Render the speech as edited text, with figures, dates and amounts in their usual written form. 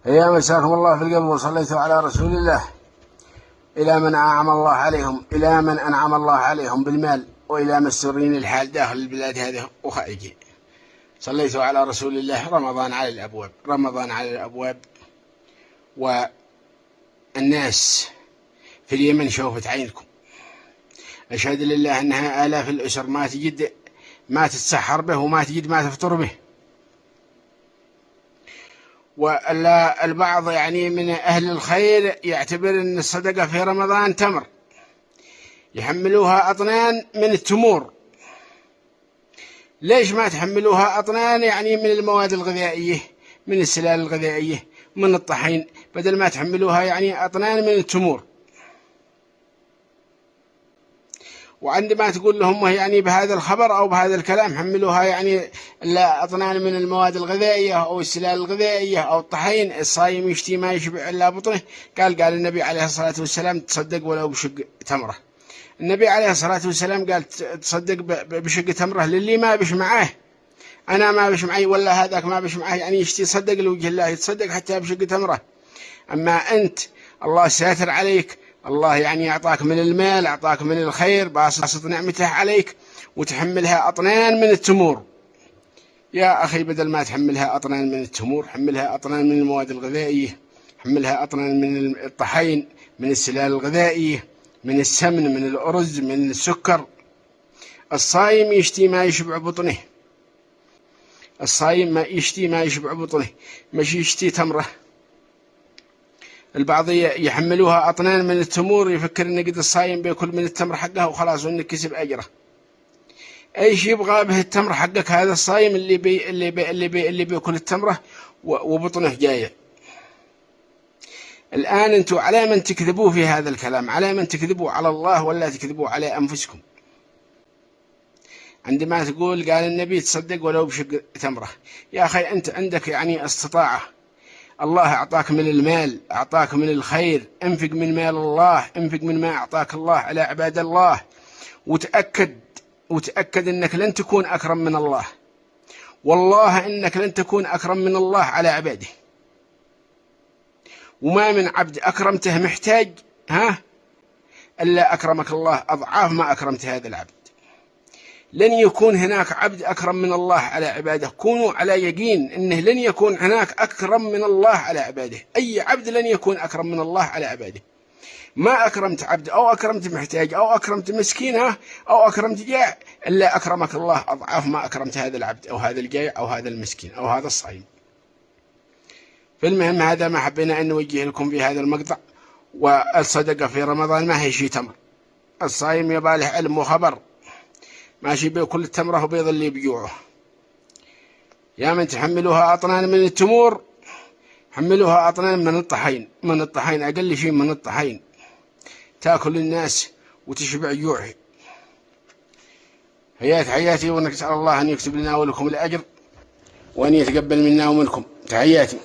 يا مساكم الله في القلب، وصليتوا على رسول الله. إلى من أنعم الله عليهم بالمال، وإلى مسرين الحال داخل البلاد هذه وخارجه. صليتوا على رسول الله. رمضان على الأبواب، رمضان على الأبواب، والناس في اليمن شوفت عينكم. أشهد لله أنها آلاف الأسر ما تجد ما تتسحر به، وما تجد ما تفطر به. والبعض يعني من أهل الخير يعتبر أن الصدقة في رمضان تمر، يحملوها أطنان من التمور. ليش ما تحملوها أطنان يعني من المواد الغذائية، من السلال الغذائية، من الطحين، بدل ما تحملوها يعني أطنان من التمور؟ وعندما تقول لهم يعني بهذا الخبر أو بهذا الكلام حملوها يعني لا أطنان من المواد الغذائية أو السلال الغذائية أو الطحين، الصايم يشتي ما يشبع إلا بطنه. قال النبي عليه الصلاة والسلام تصدق ولو بشق تمرة. النبي عليه الصلاة والسلام قال تصدق بشق تمرة للي ما بش معاه. أنا ما بش معي ولا هذاك ما بش معاه، يعني يشتي يصدق لوجه الله، يتصدق حتى بشق تمرة. أما أنت الله ساتر عليك، الله يعني أعطاك من المال، أعطاك من الخير، باسط نعمته عليك، وتحملها أطنان من التمور. يا أخي بدل ما تحملها أطنان من التمور، حملها أطنان من المواد الغذائية، حملها أطنان من الطحين، من السلال الغذائية، من السمن، من الأرز، من السكر. الصايم يشتي ما يشبع بطنه، الصايم ما يشتي ما يشبع بطنه، مش يشتي تمره. البعض يحملوها أطنان من التمور، يفكر إن قد الصايم بيأكل من التمر حقه وخلاص، وإنك كسب أجره. أيش يبغى به التمر حقك هذا الصايم اللي بيأكل التمرة وبطنه جاية؟ الآن أنتوا على من تكذبوا في هذا الكلام؟ على من تكذبوا؟ على الله ولا تكذبوا على أنفسكم؟ عندما تقول قال النبي تصدق ولو بشق تمرة، يا أخي أنت عندك يعني استطاعة، الله أعطاك من المال، أعطاك من الخير، انفق من مال الله، انفق من ما أعطاك الله على عباد الله، وتأكد أنك لن تكون أكرم من الله، والله إنك لن تكون أكرم من الله على عباده. وما من عبد أكرمته محتاج إلا أكرمك الله أضعاف ما أكرمت هذا العبد. لن يكون هناك عبد أكرم من الله على عباده. كونوا على يقين أنه لن يكون هناك أكرم من الله على عباده. أي عبد لن يكون أكرم من الله على عباده. ما أكرمت عبد أو أكرمت محتاج أو أكرمت مسكين أو أكرمت جائع إلا أكرمك الله أضعاف ما أكرمت هذا العبد أو هذا الجائع أو هذا المسكين أو هذا الصائم. فالمهم هذا ما حبينا أن نوجه لكم في هذا المقطع. والصدقة في رمضان ما هي شيء تمر. الصائم يباله علم وخبر، ماشي بكل التمرة وبيض اللي بيجوعه. يا من تحملوها أطنان من التمور، حملوها أطنان من الطحين. من الطحين أقل شيء من الطحين تأكل الناس وتشبع جوعه. حياتي، ونسأل الله أن يكتب لنا ولكم الأجر، وأن يتقبل منا ومنكم. تحياتي.